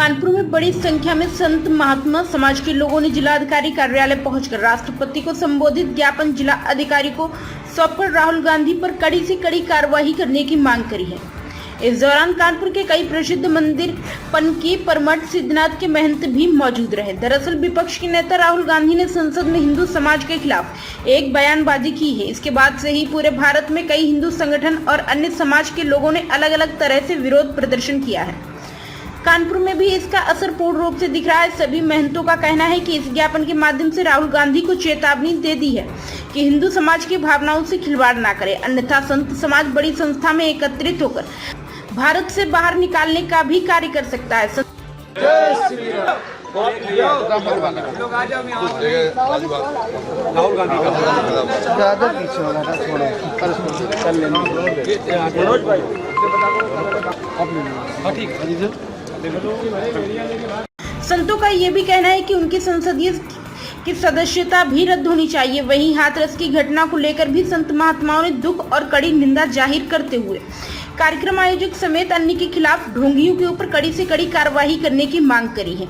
कानपुर में बड़ी संख्या में संत महात्मा समाज के लोगों ने जिलाधिकारी कार्यालय पहुंचकर राष्ट्रपति को संबोधित ज्ञापन जिला अधिकारी को सौंपकर राहुल गांधी पर कड़ी से कड़ी कार्रवाई करने की मांग करी है। इस दौरान कानपुर के कई प्रसिद्ध मंदिर पनकी परमठ सिद्धनाथ के महंत भी मौजूद रहे। दरअसल विपक्ष के नेता राहुल गांधी ने संसद में हिंदू समाज के खिलाफ एक बयानबाजी की है। इसके बाद से ही पूरे भारत में कई हिंदू संगठन और अन्य समाज के लोगों ने अलग अलग तरह से विरोध प्रदर्शन किया है। कानपुर में भी इसका असर पूर्ण रूप से दिख रहा है। सभी महंतों का कहना है कि इस ज्ञापन के माध्यम से राहुल गांधी को चेतावनी दे दी है कि हिंदू समाज की भावनाओं से खिलवाड़ ना करे, अन्यथा संत समाज बड़ी संस्था में एकत्रित होकर भारत से बाहर निकालने का भी कार्य कर सकता है। संतों का ये भी कहना है कि उनकी संसदीय की सदस्यता भी रद्द होनी चाहिए। वहीं हाथरस की घटना को लेकर भी संत महात्माओं ने दुख और कड़ी निंदा जाहिर करते हुए कार्यक्रम आयोजक समेत अन्य के खिलाफ ढोंगियों के ऊपर कड़ी से कड़ी कार्रवाई करने की मांग करी है।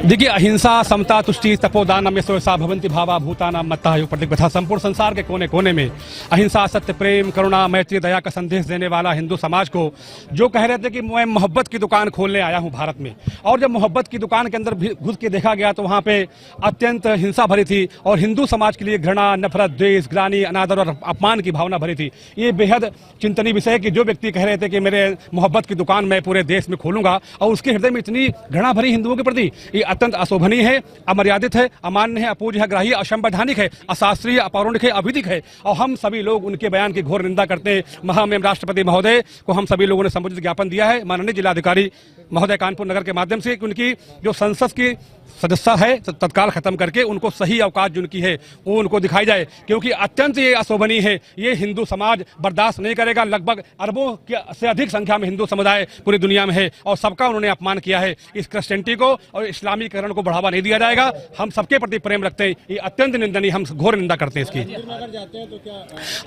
देखिए, अहिंसा समता तुष्टि तपोदानम यशोसा भवन्ति भावा भूतानाम मत्तः योग प्रतीक तथा संपूर्ण संसार के कोने कोने में अहिंसा सत्य प्रेम करुणा मैत्री दया का संदेश देने वाला हिंदू समाज को जो कह रहे थे कि मैं मोहब्बत की दुकान खोलने आया हूं भारत में, और जब मोहब्बत की दुकान के अंदर घुस के देखा गया तो वहां पे अत्यंत हिंसा भरी थी और हिंदू समाज के लिए घृणा नफरत द्वेष ग्लानि अनादर और अपमान की भावना भरी थी। ये बेहद चिंतनीय विषय कि जो व्यक्ति कह रहे थे कि मेरे मोहब्बत की दुकान मैं पूरे देश में खोलूंगा और उसके हृदय में इतनी घृणा भरी हिंदुओं के प्रति, ये अत्यंत अशोभनीय है, अमर्यादित है, अमान्य है, अपूज्य है, ग्राह्य असंवैधानिक है, अशास्त्रीय अपौराणिक है, अविधिक है और हम सभी लोग उनके बयान की घोर निंदा करते हैं। महामहिम राष्ट्रपति महोदय को हम सभी लोगों ने संबोधित ज्ञापन दिया है माननीय जिलाधिकारी महोदय कानपुर नगर के माध्यम से कि उनकी जो संसद की सदस्यता है तत्काल खत्म करके उनको सही अवकाश जो उनकी है वो उनको दिखाई जाए, क्योंकि अत्यंत ये अशोभनीय है। ये हिंदू समाज बर्दाश्त नहीं करेगा। लगभग अरबों से अधिक संख्या में हिंदू समुदाय पूरी दुनिया में है और सबका उन्होंने अपमान किया है। इस क्रिश्चियनिटी को और इस्लामीकरण को बढ़ावा नहीं दिया जाएगा। हम सबके प्रति प्रेम रखते हैं, ये अत्यंत निंदनीय, हम घोर निंदा करते हैं इसकी।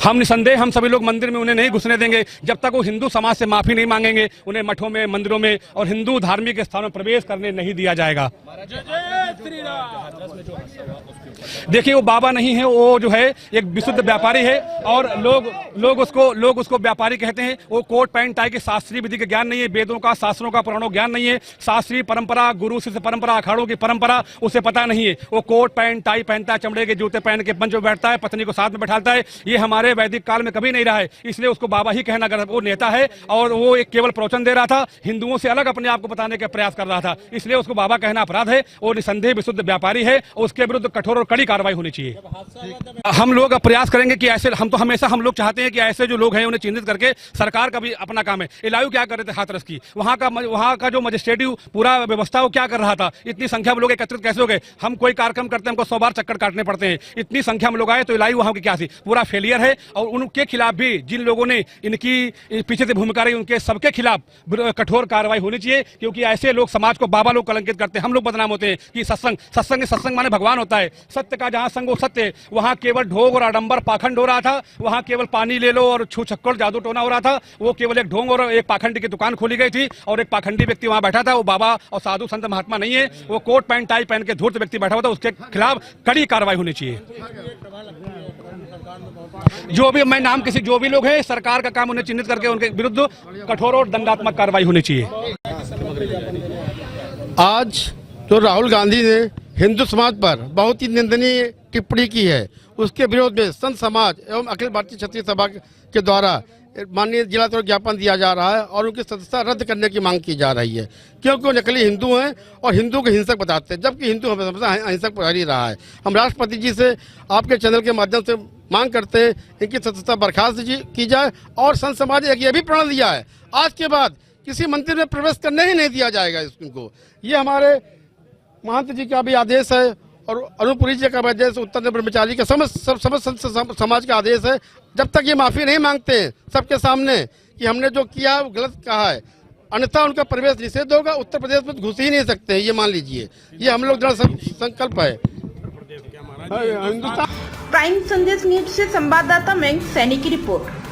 हम निसंदेह हम सभी लोग मंदिर में उन्हें नहीं घुसने देंगे जब तक वो हिंदू समाज से माफी नहीं मांगेंगे। उन्हें मठों में मंदिरों में और हिंदू धार्मिक स्थानों में प्रवेश करने नहीं दिया जाएगा। देखिए, वो बाबा नहीं है, वो जो है एक विशुद्ध व्यापारी है और लोग उसको व्यापारी कहते हैं। वो कोट पैंट टाई के शास्त्रीय विधि का ज्ञान नहीं है, वेदों का शास्त्रों का पुराणों ज्ञान नहीं है, शास्त्रीय परंपरा गुरु शिष्य परंपरा अखाड़ों की परंपरा उसे पता नहीं है। वो कोट पैंट टाई पहनता है, चमड़े के जूते पहन के पंच में बैठता है, पत्नी को साथ में बैठाता है। ये हमारे वैदिक काल में कभी नहीं रहा है, इसलिए उसको बाबा ही कहना गलत। वो नेता है और वो एक केवल प्रवचन दे रहा था, हिंदुओं से अलग अपने आप को बताने का प्रयास कर रहा था, इसलिए उसको बाबा कहना अपराध है। और निसंदेह विशुद्ध व्यापारी है, उसके विरुद्ध कठोर और कड़ी कार्रवाई होनी चाहिए। हम लोग प्रयास करेंगे कि ऐसे हम लोग चाहते हैं कि ऐसे जो लोग हैं उन्हें चिन्हित करके सरकार का भी अपना काम है। इलायू क्या कर रहे थे हाथरस की, वहां का जो मजिस्ट्रेटिव पूरा व्यवस्था वो क्या कर रहा था, इतनी संख्या में लोग एकत्रित कैसे हो गए। हम कोई कार्यक्रम करते हैं हमको 100 बार चक्कर काटने पड़ते हैं, इतनी संख्या में लोग आए तो इलायू वहां की क्या थी, पूरा फेलियर है। और उनके खिलाफ भी जिन लोगों ने इनकी पीछे से भूमिका रही उनके सबके खिलाफ कठोर कार्रवाई होनी चाहिए, क्योंकि ऐसे लोग समाज को बाबा लोग कलंकित करते हैं। हम लोग बदनाम होते हैं कि सत्संग माने भगवान होता है। सत्य का जहां संग वो सत्य, वहां केवल ढोंग और आडंबर पाखंड हो रहा था। वहां केवल पानी ले लो और छू छक्कर जादू टोना हो रहा था। वो केवल एक ढोंग और एक पाखंडी की दुकान खोली गई थी और एक पाखंडी व्यक्ति वहां बैठा था। वो बाबा और साधु संत महात्मा नहीं है, वो कोट पैंट टाई पहन के धूर्त व्यक्ति बैठा हुआ था। उसके खिलाफ कड़ी कार्रवाई होनी चाहिए। जो भी मैं नाम किसी जो भी लोग हैं, सरकार का काम उन्हें चिन्हित करके उनके विरुद्ध कठोर और दंडात्मक कार्रवाई होनी चाहिए। आज जो राहुल गांधी ने हिंदू समाज पर बहुत ही निंदनीय टिप्पणी की है, उसके विरोध में संत समाज एवं अखिल भारतीय क्षत्रिय सभा के द्वारा माननीय जिला ज्ञापन दिया जा रहा है और उनकी सदस्यता रद्द करने की मांग की जा रही है, क्योंकि वो नकली हिंदू हैं और हिंदू को हिंसक बताते हैं, जबकि हिंदू हमेशा अहिंसक प्रहरी रहा है। हम राष्ट्रपति जी से आपके चैनल के माध्यम से मांग करते हैं इनकी सदस्यता बर्खास्त की जाए और संत समाज ने ये भी प्रण लिया है आज के बाद किसी मंदिर में प्रवेश करने ही नहीं दिया जाएगा इनको। ये हमारे महंत जी का भी आदेश है और अनुपुरी जी का आदेश, उत्तर ब्रह्मचारी का समस्त समाज का आदेश है। जब तक ये माफी नहीं मांगते सबके सामने कि हमने जो किया वो गलत कहा है, अन्यथा उनका प्रवेश निषेध होगा। उत्तर प्रदेश में घुस ही नहीं सकते हैं, ये मान लीजिए। ये हम लोग दृढ़ संकल्प है। प्राइम संदेश न्यूज से संवाददाता मयंक सैनी की रिपोर्ट।